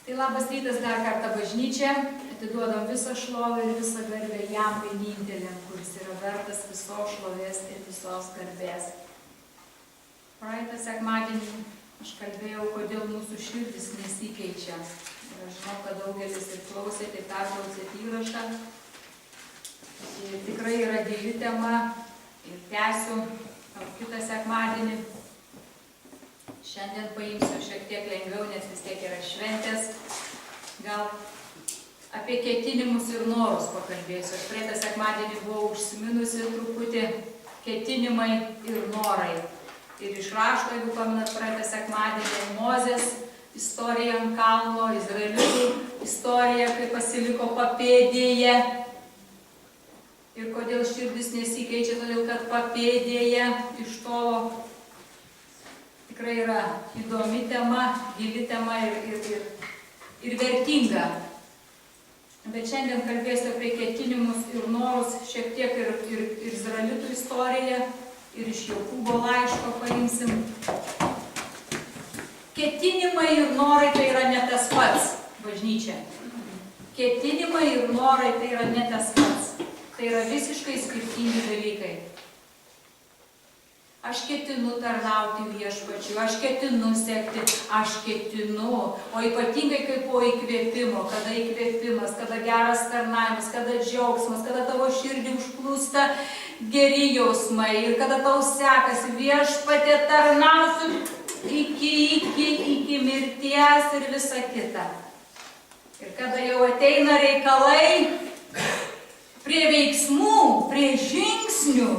Tai labas rytas dar kartą bažnyčia, atiduodam visą šlovę ir visą garbę jam vieninteliam, kuris yra vertas visos šlovės ir visos garbės. Praeitą sekmadienį aš kalbėjau, kodėl mūsų širdis nesikeičia. Ir aš žinau, kad daugelis ir klausėte, ir perklausėte įrašą. Ir tikrai yra gili tema ir tęsiu kitą sekmadienį. Šiandien paimsiu šiek tiek lengviau, nes vis tiek yra šventės. Gal apie ketinimus ir norus pakalbėsiu. Aš praeitą sekmadienį buvau užsiminusi truputį ketinimai ir norai. Ir iš rašto, jeigu pamenat praeitą sekmadienį, Mozės istorija ant kalno, Izraelitų istorija, kai pasiliko papėdėje. Ir kodėl širdis nesikeičia, todėl kad papėdėje iš tolo tikrai yra įdomi tema, gili tema ir vertinga. Bet šiandien kalbėsiu apie ketinimus ir norus, šiek tiek ir Izraelitų istoriją, ir iš Jokūbo laiško paimsim. Ketinimai ir norai tai yra ne tas pats, bažnyčia. Ketinimai ir norai tai yra ne tas pats. Tai yra visiškai skirtingi dalykai. Aš ketinu tarnauti viešpačiui, aš ketinu sekti, aš ketinu, o ypatingai kaip po įkvėpimo, kada įkvėpimas, kada geras tarnavimas, kada džiaugsmas, kada tavo širdį užplūsta geri jausmai ir kada tau sekasi viešpatė tarnausiu iki mirties ir visa kita. Ir kada jau ateina reikalai prie veiksmų, prie žingsnių,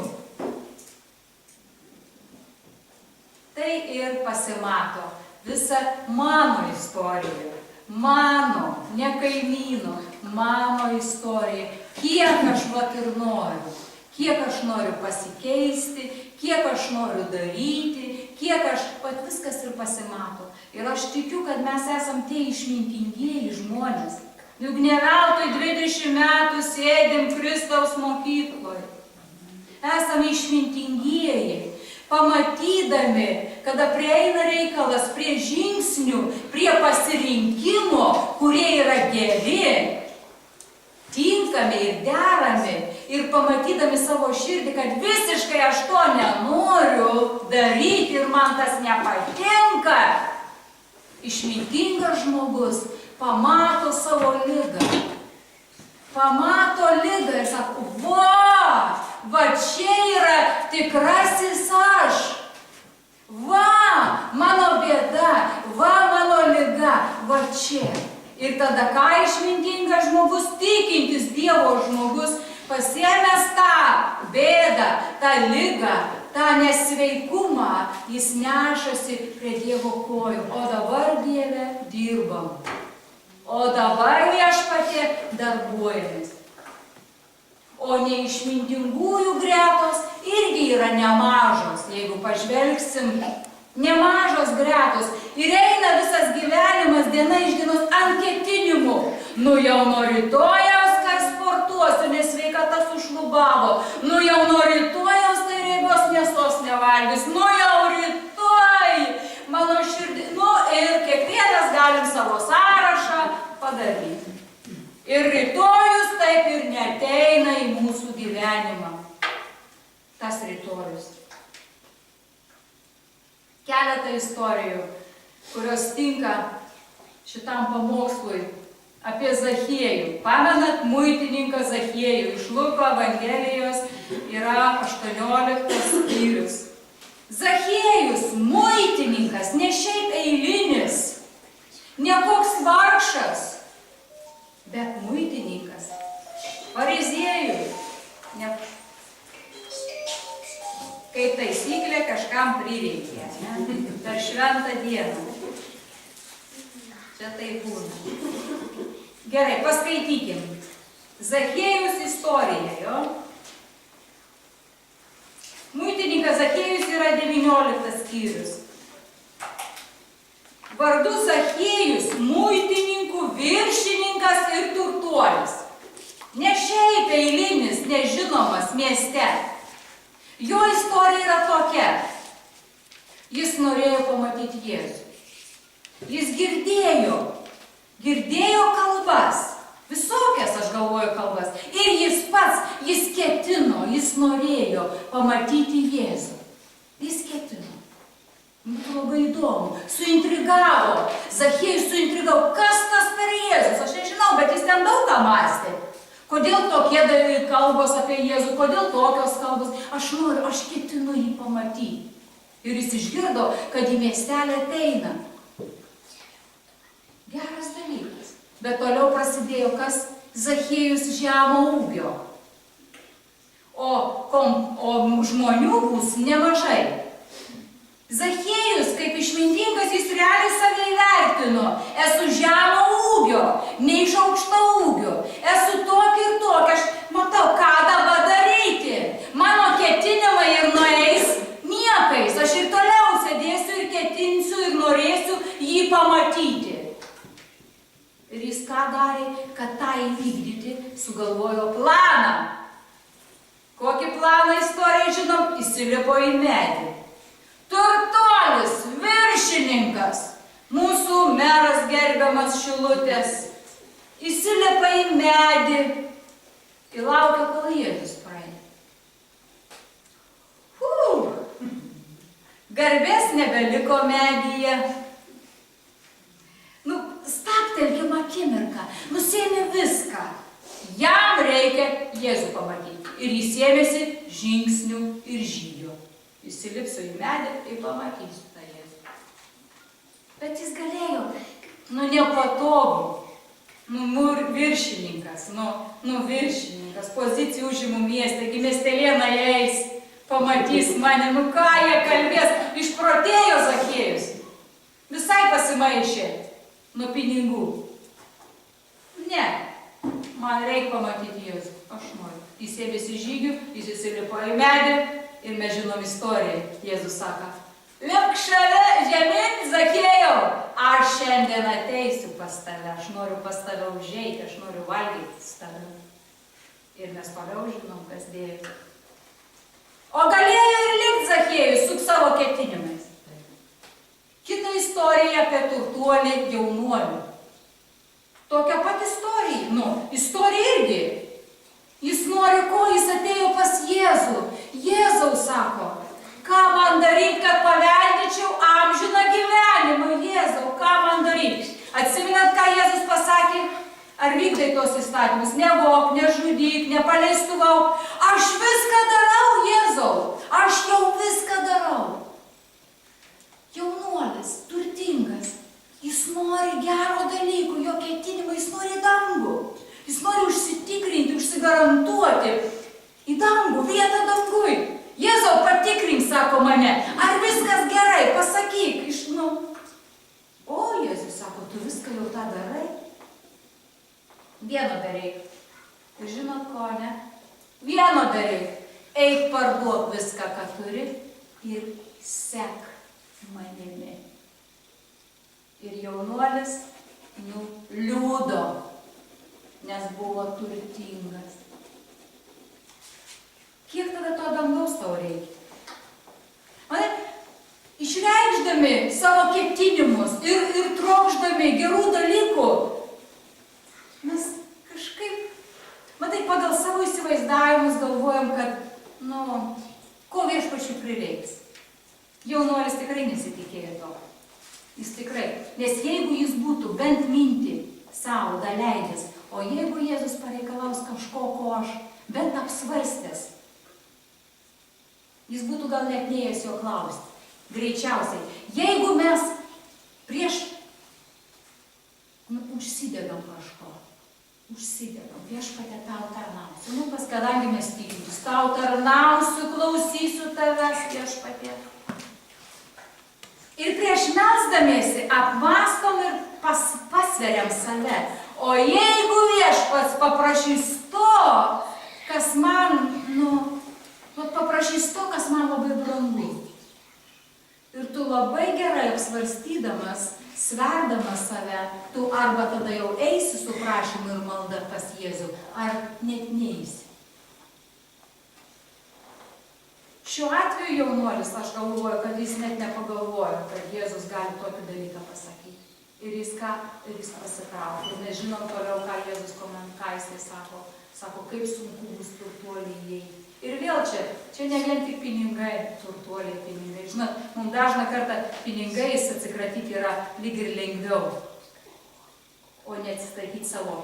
tai ir pasimato visa mano istorija, mano, ne kaimyno, mano istorija, kiek aš vat ir noriu, kiek aš noriu pasikeisti, kiek aš noriu daryti, kiek aš, vat viskas ir pasimato. Ir aš tikiu, kad mes esam tie išmintingieji žmonės. Juk ne veltui 20 metų sėdim Kristaus mokykloje. Esame išmintingieji. Pamatydami, kada prieina reikalas prie žingsnių, prie pasirinkimo, kurie yra geri, tinkami ir derami, ir pamatydami savo širdį, kad visiškai aš to nenoriu daryti ir man tas nepatinka, išmintingas žmogus pamato savo ligą. Pamato ligą ir sako, va čia yra tikrasis aš. Va, mano bėda, va mano liga, va čia. Ir tada ką išmintingas žmogus, tikintis Dievo žmogus, pasiėmęs tą bėdą, tą ligą, tą nesveikumą, jis nešasi prie Dievo kojų. O dabar, Dieve, dirbam. O dabar viešpatie darbuojamės. O neišmintingųjų gretos irgi yra nemažos, jeigu pažvelgsim, nemažos gretos. Ir eina visas gyvenimas diena iš dienos ant ketinimų. Nu jau nuo rytojaus, kai sportuosiu, nes sveikata sušlubavo. Nu jau nuo rytojaus, tai riebios mėsos nevalgys. Nu jau rytoj, mano širdį. Nu ir kiekvienas galim savo sąrašą padaryti. Ir rytojus taip ir neateina į mūsų gyvenimą. Tas rytojus. Keletą istorijų, kurios tinka šitam pamokslui apie Zachiejų. Pamenat muitininką Zachiejų? Iš Luko Evangelijos yra 18 skyrius. Zachiejus, muitininkas, ne šiaip eilinis, ne koks vargšas, bet muitininkas, fariziejų, kaip taisyklė kažkam prireikė, per šventą dieną. Čia tai būna. Gerai, paskaitykim. Zachiejus istorija, jo. Muitininkas Zachiejus yra 19 skyrius. Vardu Zachiejus, muitininkų viršininkas ir turtuolis. Ne šiaip eilinis, nežinomas mieste. Jo istorija yra tokia. Jis norėjo pamatyti Jėzų. Jis girdėjo girdėjo kalbas, visokias, aš galvoju, kalbas. Ir jis pats, jis ketino, jis norėjo pamatyti Jėzų. Jis ketino. Būtų labai įdomu. Suintrigavo. Zachiejus suintrigavo. Kas tas per Jėzus? Aš nežinau, bet jis ten daug ką mąstė. Kodėl tokie kalbos apie Jėzų? Kodėl tokios kalbos? Aš noriu, aš ketinu jį pamatyti. Ir jis išgirdo, kad į miestelį ateina. Geras dalykas. Bet toliau prasidėjo, kas Zachiejus žemo ūgio. O žmonių bus nemažai. Zachiejus, kaip išmintingas, jis realiai save įvertino. Esu žemo ūgio, ne iš aukšto ūgio. Esu tokia ir tokia. Aš matau, ką dabar daryti. Mano ketinimai ir nueis niekais. Aš ir toliau sėdėsiu ir ketinsiu ir norėsiu jį pamatyti. Ir jis ką darė, kad tą įvykdyti, sugalvojo planą. Kokį planą istoriją žinom, įsilipo į medį. Turtuolis, viršininkas, mūsų meras gerbiamas Šilutės, įsilipa į medį ir laukia, kol Jėzus praeina. Garbės nebeliko medyje. Stabtelkim akimirką, nusėmė viską. Jam reikia Jėzų pamatyti. Ir jis ėmėsi žingsnių ir žygio. Įsilipsiu į medį ir pamatysiu tą Jėzų. Bet jis galėjo, nepatogu, viršininkas, viršininkas, pozicijų užimų miestą, gi miestelėna eis, pamatys mane, ką jie kalbės, išprotėjo Zachiejus, visai pasimaišė nuo pinigų. Ne, man reikia pamatyti Jėzų, aš noriu. Jis ėmėsi žygių, jis įsilipo į medį ir mes žinom istoriją. Jėzus sako, lipk šalia žemyn, Zachiejau, aš šiandien ateisiu pas tave, aš noriu pas tave užeiti, aš noriu valgyti su tave. Ir mes toliau žinom, kas dėjo. O galėjo ir likti Zachiejus su savo ketinimais. Kita istorija apie turtuolį jaunuolį. Tokia pat istorija, istorija irgi. Jis nori ko, jis atėjo pas Jėzų. Jėzau sako, ką man daryti, kad paveldyčiau amžiną gyvenimą. Jėzau, ką man daryti? Atsiminat, ką Jėzus pasakė? Ar vykdai tos įstatymus? Nevok, nežudyk, nepaleistuvau. Aš viską darau, Jėzau. Aš jau viską darau. Jaunuolis, turtingas. Jis nori gero dalykų, jo ketinimą, jis nori dangų. Jis nori užsitikrinti, užsigarantuoti į dangų, vietą dangui. Jėzau, patikrink, sako mane, ar viskas gerai, pasakyk. O, Jėzus sako, tu viską jau tą darai? Vieno dareik. Ir žinot ko, ne? Vieno dareik. Eik parduok viską, ką turi ir sek manimi. Ir jaunuolis liūdo, nes buvo turtingas. Kiek tada to dangaus tau reikia? Išreikšdami savo ketinimus ir trokšdami gerų dalykų, mes kažkaip, pagal savo įsivaizdavimus galvojam, kad, ko viešpačiui prireiks. Jaunuolis tikrai nesitikėjo to. Jis tikrai, nes jeigu jis būtų bent mintį savo daleidęs, o jeigu Jėzus pareikalaus kažko, ko aš bent apsvarstęs, jis būtų gal net neėjęs jo klausti. Greičiausiai, jeigu mes prieš užsidedam kažko, viešpatie tau tarnausiu, kadangi mes tikintis, tau tarnausiu, klausysiu tavęs, viešpatie. Ir prieš melsdamiesi apmąstom ir pasveriam save. O jeigu viešpats paprašys to, kas man, paprašys to, kas man labai brangu. Ir tu labai gerai apsvarstydamas, sverdamas save, tu arba tada jau eisi su prašymu ir malda pas Jėzų, ar net neisi. Šiuo atveju jaunuolis, aš galvoju, kad jis net nepagalvojo, kad Jėzus gali tokį dalyką pasakyti. Ir jis ką, ir jis pasitraukė. Ir mes žinom toliau, ką Jėzus ką jisai sako. Sako, kaip sunku bus turtuoliai įeiti. Ir vėl čia ne vien tik pinigai, turtuoliai pinigai. Žinot, mums dažną kartą pinigais atsikratyti yra lyg ir lengviau, o ne atsistatyti savo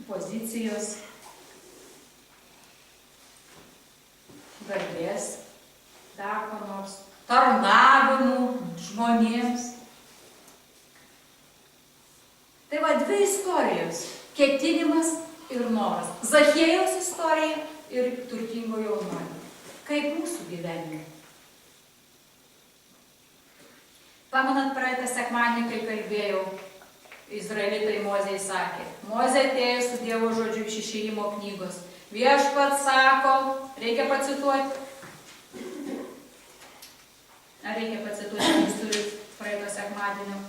pozicijos, garbės, dar ko nors, tarnavimų žmonėms. Tai va, dvi istorijos – ketinimas ir noras. Zachiejaus istorija ir turtingo jaunuolio. Kaip mūsų gyvenime. Pamenat, praeitą sekmadienį, kai kalbėjau, izraelitai Mozei sakė. Mozė atėjo su Dievo žodžiu iš Išėjimo knygos. Viešpats sako, reikia pacituoti. Ar reikia pacituoti, jūs turit praeitą sekmadienio.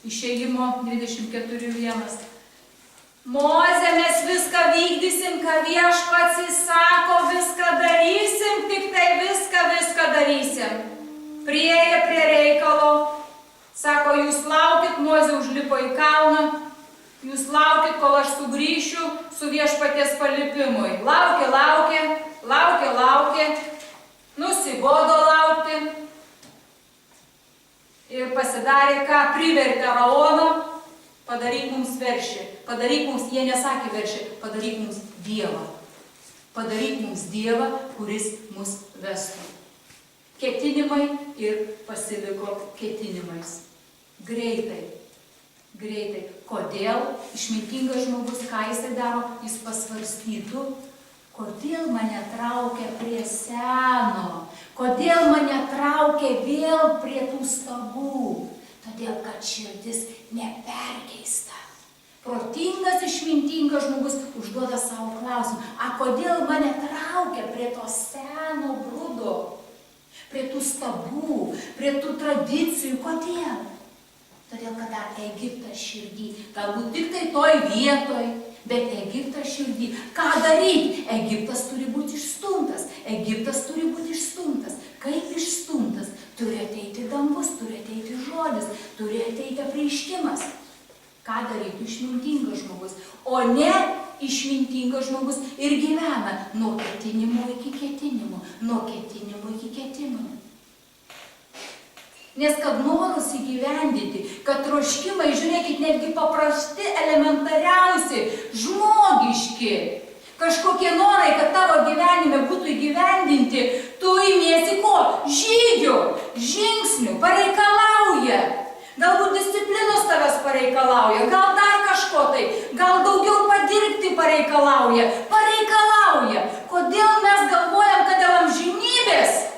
Išėjimo 24:1. Moze, mes viską vykdysim, ką viešpats įsako, viską darysim, tik tai viską darysim. Priėjo prie reikalo, sako, jūs laukit, Mozė užlipo į kalną, jūs laukit, kol aš sugrįšiu su viešpaties palipimui. Laukė, nusibodo laukti ir pasidarė, ką privertė Araoną. Padaryk mums veršį, padaryk mums, jie nesakė veršį, padaryk mums Dievą. Padaryk mums Dievą, kuris mus vestų. Ketinimai ir pasiliko ketinimais. Greitai. Kodėl išmintingas žmogus, ką jisai daro, jis pasvarstytų, kodėl mane traukia prie seno, kodėl mane traukia vėl prie tų stabų. Todėl, kad širdis neperkeista. Protingas, išmintingas žmogus užduoda savo klausimą. Kodėl mane traukia prie to seno brudo, prie tų stabų, prie tų tradicijų? Kodėl? Todėl, kad dar Egiptas širdį. Galbūt tik tai toj vietoj, bet Egiptas širdį. Ką daryti? Egiptas turi būti išstumtas. Kaip išstumtas? Turi ateiti dangus, turi ateiti žodis, turi ateiti apreiškimas. Ką daryti išmintingas žmogus? O ne išmintingas žmogus ir gyvena nuo ketinimo iki ketinimo, Nes kad norus įgyvendinti, kad troškimai, žiūrėkit, netgi paprasti, elementariausi, žmogiški, kažkokie norai, kad tavo gyvenime būtų įgyvendinti, tu imiesi ko? Žygių, žingsnių, pareikalauja. Galbūt disciplinos tavęs pareikalauja, gal dar kažko tai, gal daugiau padirbti pareikalauja. Kodėl mes galvojam, kad dėl amžinybės?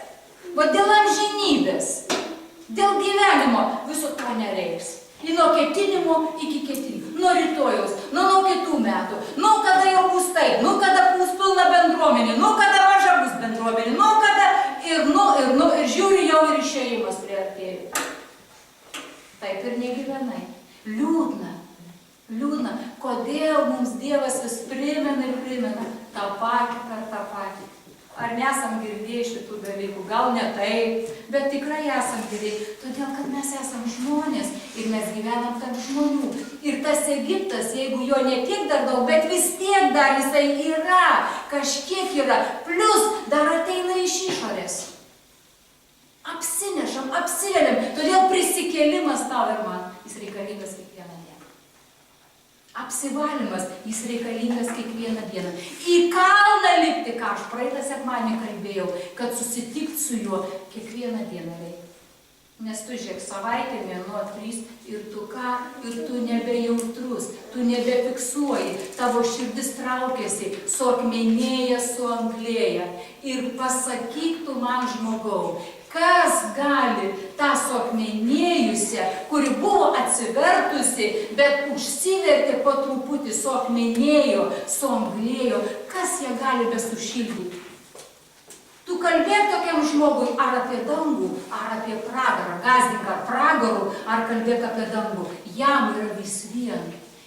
Dėl gyvenimo viso to nereiks. Nuo ketinimo iki ketinimo, nuo rytojaus, nuo kitų metų, kada jau bus taip, kada bus pilna bendruomenė, kada maža bus bendruomenė, ir žiūri jau ir išėjimas priartėjo. Taip ir negyvenai. Liūdna. Kodėl mums Dievas vis primena tą patį per tą patį. Ar nesam girdėję šitų dalykų? Gal ne taip, bet tikrai esam girdėję. Todėl, kad mes esam žmonės ir mes gyvenam tarp žmonių. Ir tas Egiptas, jeigu jo ne tiek dar daug, bet vis tiek dar jisai yra, kažkiek yra, plus dar ateina iš išorės. Apsinešam, apsiveliam. Todėl prisikėlimas tau ir man, jis reikalingas kiekvieną dieną. Apsivalymas, jis reikalingas kiekvieną dieną. Į kalną lipti, ką aš praeitą sekmadienį kalbėjau, kad susitikti su juo kiekvieną dieną reikia. Nes tu žiūrėk, savaitė, mėnuo, 3 ir tu ką? Ir tu nebejautrus, tu nebefiksuoji, tavo širdis traukiasi, suakmenėja, suanglėja. Ir pasakyk tu man, žmogau, kas gali tą suakmenėjusią, kuri buvo atsivertusi, bet užsivertė po truputį, suakmenėjo, suanglėjo, kas ją gali besušildyti? Tu kalbėk tokiam žmogui ar apie dangų, ar apie pragarą, gąsdink ar pragarų, ar kalbėk apie dangų. Jam yra vis vien,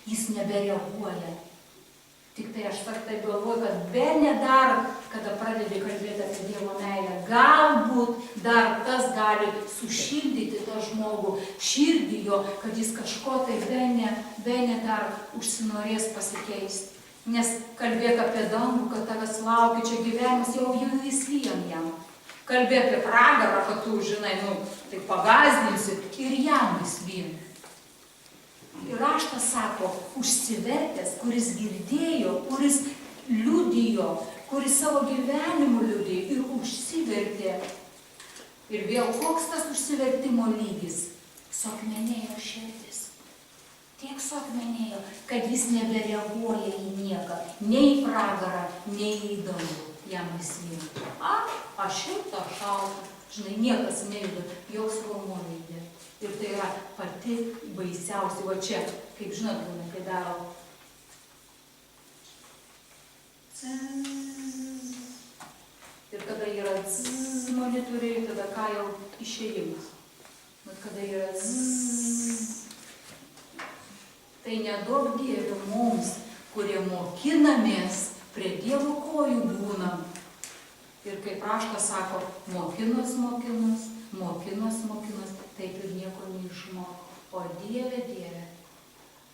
jis nebereaguoja. Tik tai aš taip galvoju, kad bene dar, kada pradedi kalbėti apie Dievo meilę, galbūt dar tas gali sušildyti tą žmogų, širdį jo, kad jis kažko tai bene dar užsinorės pasikeisti. Nes kalbėk apie dangų, kad tavęs laukia čia gyvenimas, jau vis vien jam. Kalbėk apie pragarą, kad tu, žinai, tai pagazdinsi ir jam vis vien. Ir raštas sako, užsivertęs, kuris girdėjo, kuris liudijo, kuris savo gyvenimu liudijo ir užsivertė. Ir vėl koks tas užsivertimo lygis? Suakmenėjo širdis. Tiek suakmenėjo, kad jis nebereaguoja į nieką, nei į pragarą, nei į dangų. Jam vis vien. Aš šilta, šalta. Žinai, niekas nejuda, joks raumuo nejuda. Ir tai yra pati baisiausia. Va čia, kaip žinot, būna, kai daro. Ir kada yra monitoriai, tada ką jau išėjimas. Bet kada yra tai nedaug Dieve mums, kurie mokinamės, prie Dievo kojų būnam. Ir kaip raštas sako, mokinos, taip ir nieko neišmoko. O Dieve,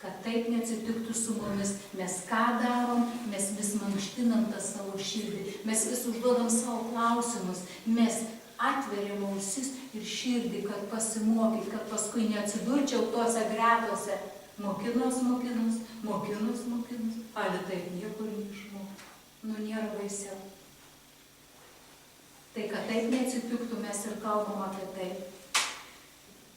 kad taip neatsitiktų su mumis, mes ką darom, mes vis mankštinam tą savo širdį, mes vis užduodam savo klausimus, mes atveriam ausis ir širdį, kad pasimokyt, kad paskui neatsidurčiau tuose gretose. Mokinos, ali taip nieko neišmoko. Nėra baisiau. Tai, kad taip neatsitiktų, mes ir kalbam apie tai.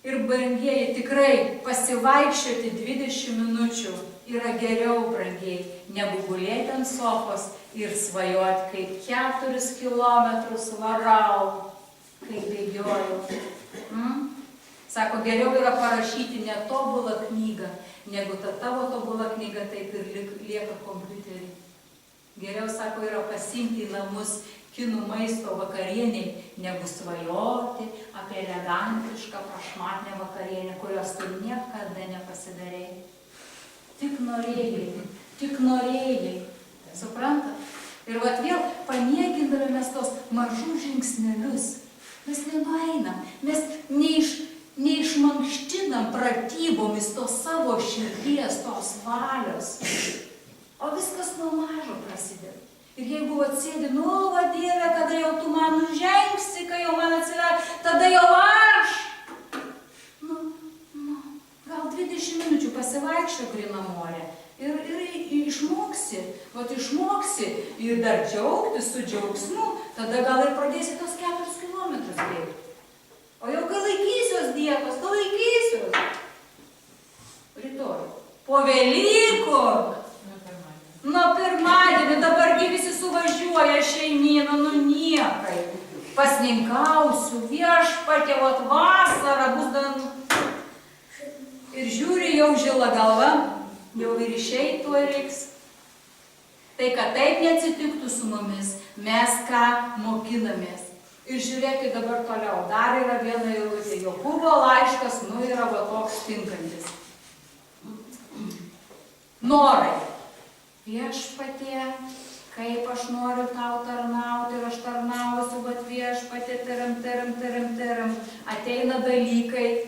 Ir brangieji, tikrai pasivaikščioti 20 minučių yra geriau, brangieji, negu gulėti ant sofos ir svajoti, kaip 4 kilometrus varau, kaip bėgioju. Sako, geriau yra parašyti netobulą knygą, negu ta tavo tobula knyga taip ir lieka kompiuterį. Geriau, sako, yra pasiimti į namus kinų maisto vakarieniai, negu svajoti apie elegantišką, prašmatnę vakarienę, kurios tu niekada nepasidarėjai. Tik norėjai. Suprantat? Ir vat vėl paniekindami mes tos mažus žingsnelius. Mes nenueinam, mes neišmankštinam pratybomis tos savo širdies, tos valios. O viskas nuo mažo prasideda. Ir jeigu atsėdi, va Dieve, kada jau tu man nužengsi, kai jau man atsiver, tada jau aš. Gal 20 minučių pasivaikščio grynam ore. Ir išmoksi, ir dar džiaugtis su džiaugsmu, tada gal ir pradėsi tos 4 kilometrus bėgti. O jau kai laikysiuos dietos, rytoj, po Velykų, nuo pirmadienį, dabargi visi suvažiuoja šeimyną, niekai. Pasninkausiu, viešpatie, vat vasara bus danų. Ir žiūri, jau žila galva, jau ir išeit tuo reiks. Tai, kad taip neatsitiktų su mumis, mes ką mokinamės. Ir žiūrėkit dabar toliau, dar yra viena eilutė, Jokūbo laiškas, yra va toks tinkantis. Norai. Viešpatie, kaip aš noriu tau tarnauti ir aš tarnausiu, bet viešpatie, taram. Ateina dalykai,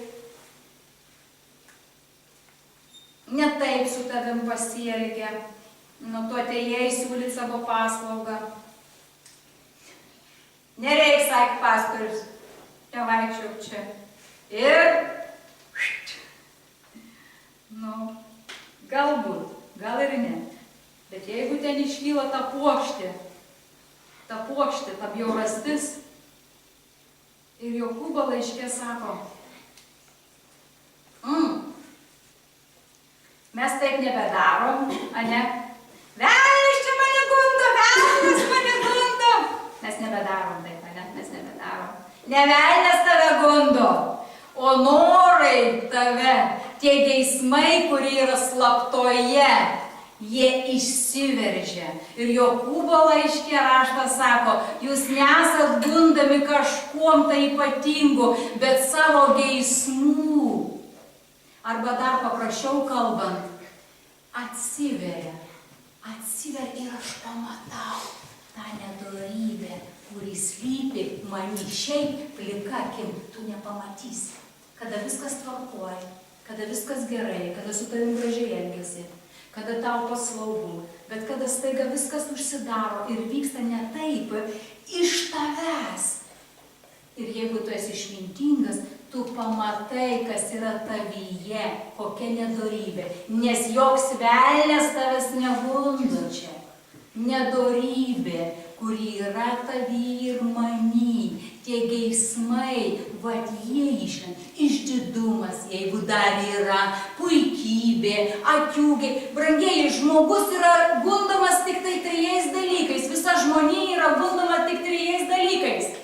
ne taip su tavim pasielgia, tu atėjai siūlyti savo paslaugą. Nereik, sakė pastorius, nevaikščiok čia. Ir, galbūt, gal ir ne. Bet jeigu ten iškyla ta puokštė, ta bjaurastis, ir Jokūbo laiške sako, mes taip nebedarom, ane? Velnias čia mane gundo, Mes nebedarom taip, ane? Mes nebedarom. Ne velnias tave gundo, o norai tave, tie geismai, kurie yra slaptoje, jie išsiveržia. Ir Jokūbo laiške raštas sako, jūs nesat gundami kažkuom tai ypatingu, bet savo geismų. Arba dar paprasčiau kalbant, atsiveria atsiveria ir aš pamatau tą nedorybę, kuri slypi many. Šiaip plika akim tu nepamatysi. Kada viskas tvarkoja, kada viskas gerai, kada su tavim gražiai elgiasi, kada tau paslaugų, bet kada staiga viskas užsidaro ir vyksta ne taip iš tavęs. Ir jeigu tu esi išmintingas, tu pamatai, kas yra tavyje, kokia nedorybė, nes joks velnias tavęs negundo čia. Nedorybė, kuri yra tavy ir many, tie geismai, vat jie išlenda. Išdidumas, jeigu dar yra, puikybė, akiūgiai. Brangieji, žmogus yra gundomas tik tai 3 dalykais. Visa žmonija yra gundoma tik 3 dalykais.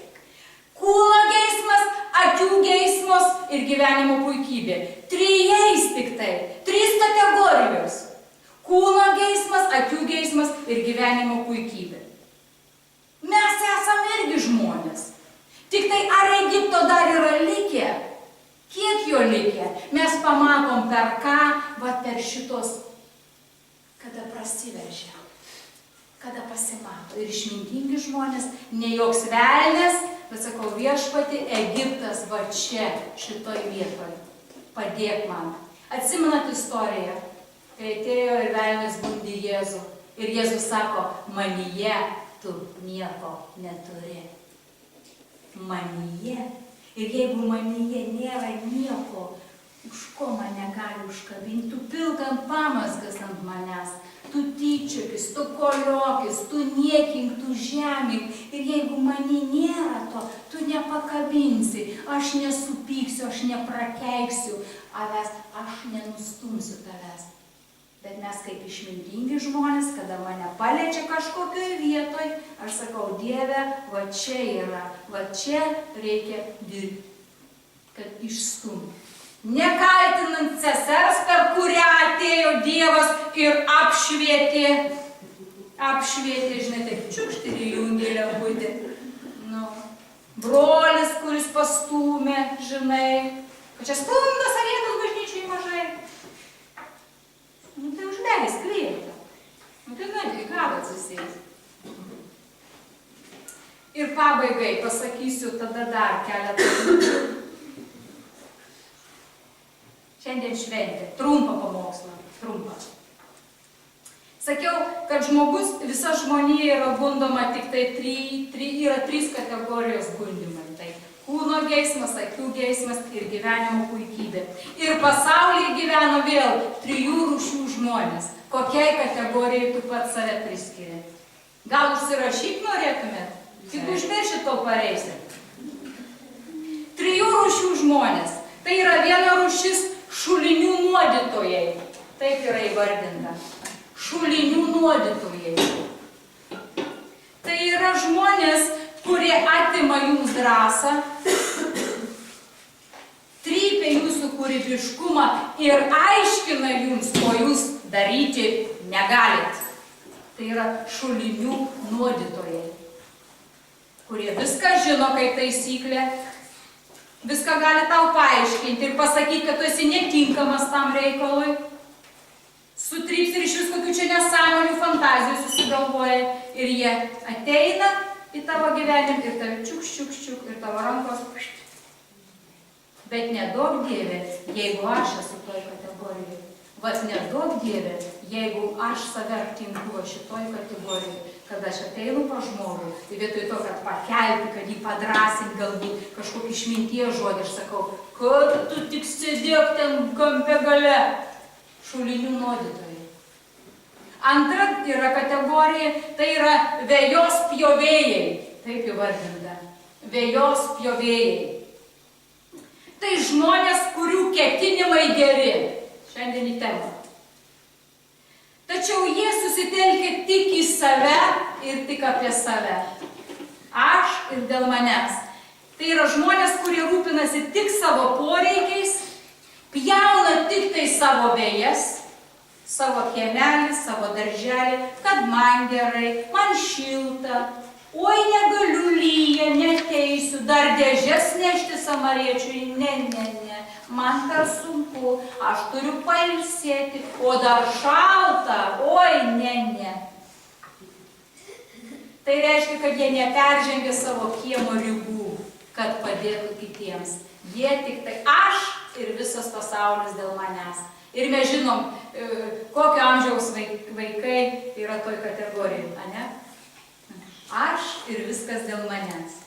Kūno geismas, akių geismas ir gyvenimo puikybė. 3 tik tai. 3 kategorijos. Kūno geismas, akių geismas ir gyvenimo puikybė. Mes esame irgi žmonės. Tik tai ar Egipto dar yra likę? Kiek jo likę? Mes pamatom per ką, va per šitos, kada prasiveržia, kada pasimato. Ir išmintingi žmonės, ne joks velnias, bet sakau, viešpati, Egiptas va čia, šitoj vietoje. Padėk man. Atsimenat istoriją, kai atėjo ir velnias gundi Jėzų. Ir Jėzus sako, manyje tu nieko neturi. Manyje. Ir jeigu manyje nėra nieko, už ko mane gali užkabinti, tu pilk ant pamasgas ant manęs, tu tyčiokis, tu koliokis, tu niekink, tu žemink. Ir jeigu many nėra to, tu nepakabinsi, aš nesupyksiu, aš neprakeiksiu avęs, aš nenustumsiu tavęs. Bet mes kaip išmintingi žmonės, kada mane paliečia kažkokioj vietoj, aš sakau, Dieve, va čia yra, va čia reikia dirbti, kad išstumti. Nekaltinant sesers, per kurią atėjo Dievas ir apšvietė, žinai, taip čiukšt ir įjungė lemputį. Nu, brolis, kuris pastūmė, žinai, kad čia stumdas avietos bažnyčiai mažai. Nu tai užleisk lietą. Nu tai gali, ką atsisėsti. Ir pabaigai pasakysiu tada dar keletą minučių. Šiandien šventė. Trumpą pamokslą. Trumpą. Sakiau, kad žmogus, visa žmonija yra gundoma tik tai yra 3 kategorijos gundimai. Tai kūno geismas, akių geismas ir gyvenimo puikybė. Ir pasaulyje gyvena vėl 3 rūšių žmonės. Kokiai kategorijai tu pats save priskiri? Gal užsirašyk norėtumėt? Tik užmiršit to pareisi. 3 rūšių žmonės. Tai yra viena rūšis šulinių nuodytojai. Taip yra įvardinta. Šulinių nuodytojai. Tai yra žmonės, kurie atima jums drąsą, trypia jūsų kūrybiškumą ir aiškina jums, ko jūs daryti negalit. Tai yra šulinių nuodytojai, kurie viską žino kaip taisyklė, viską gali tau paaiškinti ir pasakyti, kad tu esi netinkamas tam reikalui. Sutryps ir iš vis kokių čia nesąmonių fantazijų susigalvoja ir jie ateina į tavo gyvenimą ir tave čiuk ir tavo rankos. Bet nedaug Dieve, jeigu aš esu toj kategorijai. Vat nedaug Dieve, jeigu aš save aptinku šitoj kategorijai, kad aš ateinu pa žmogų, tai vietoj to, kad pakelti, kad jį padrąsinti galbūt kažkokį išminties žodį, aš sakau, kad tu tik sėdėk ten kampe gale. Šulinių nuodytojai. Antra yra kategorija, tai yra vejos pjovėjai. Taip įvardinta. Vejos pjovėjai. Tai žmonės, kurių ketinimai geri. Šiandien į temą. Tačiau jie susitelkia tik į save ir tik apie save. Aš ir dėl manęs. Tai yra žmonės, kurie rūpinasi tik savo poreikiais, pjauna tik tai savo vejas, savo kiemelį, savo darželį, kad man gerai, man šilta, oi negaliu lyja, neteisiu, dar dėžes nešti samariečiui, ne, man per sunku, aš turiu pailsėti, o dar šalta, oi, ne. Tai reiškia, kad jie neperžengė savo kiemo ribų, kad padėtų kitiems. Jie tik tai aš ir visas pasaulis dėl manęs. Ir mes žinom, kokio amžiaus vaikai yra toj kategorijai, ane? Aš ir viskas dėl manęs.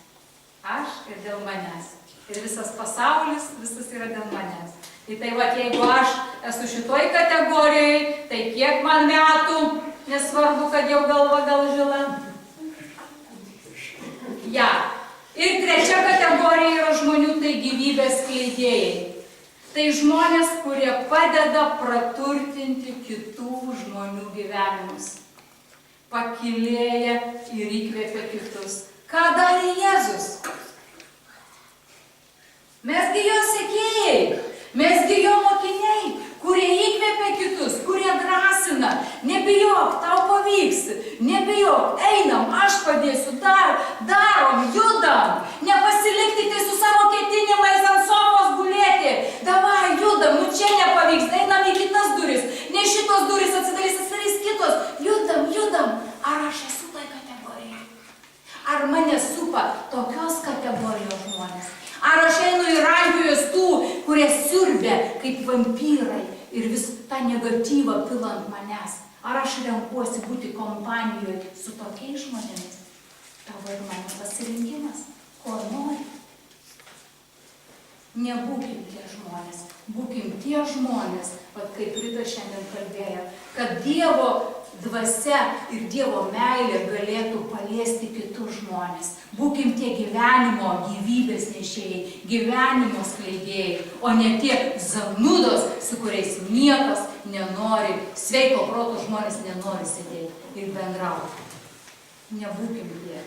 Aš ir dėl manęs. Ir visas pasaulis, visas yra dėl manęs. Tai va, jeigu aš esu šitoj kategorijai, tai kiek man metų, nesvarbu, kad jau galva gal žila. Ja. Ir trečia kategorija yra žmonių, tai gyvybės skleidėjai. Tai žmonės, kurie padeda praturtinti kitų žmonių gyvenimus. Pakylėja ir įkvėpia kitus. Ką darė Jėzus? Mesgi jo sekėjai, mesgi jo mokiniai, kurie įkvėpia kitus, kurie drąsina. Nebijok, tau pavyks, nebijok, einam, aš padėsiu, darom, judam. Nepasilikti su savo ketinimais ant sofos gulėti. Davai, judam, nu čia nepavyks, einam į kitas duris. Ne šitos duris atsidarys kitos. Judam. Ar aš esu toj kategorijai? Ar mane supa tokios kategorijos žmonės? Ar aš einu į rankojus tų, kurie siurbia kaip vampyrai ir vis tą negatyvą pilant manęs? Ar aš renkuosi būti kompanijoje su tokiais žmonėmis? Tavo ir mano pasirinkimas. Ko nori? Nebūkim tie žmonės. Būkim tie žmonės, kaip Rita šiandien kalbėjo, kad Dievo dvasia ir Dievo meilė galėtų paliesti kitus žmonės. Būkim tie gyvenimo, gyvybės nešėjai, gyvenimo skleidėjai, o ne tie zanūdos, su kuriais niekas nenori, sveiko proto žmonės nenori sėdėti ir bendrauti. Nebūkim tie.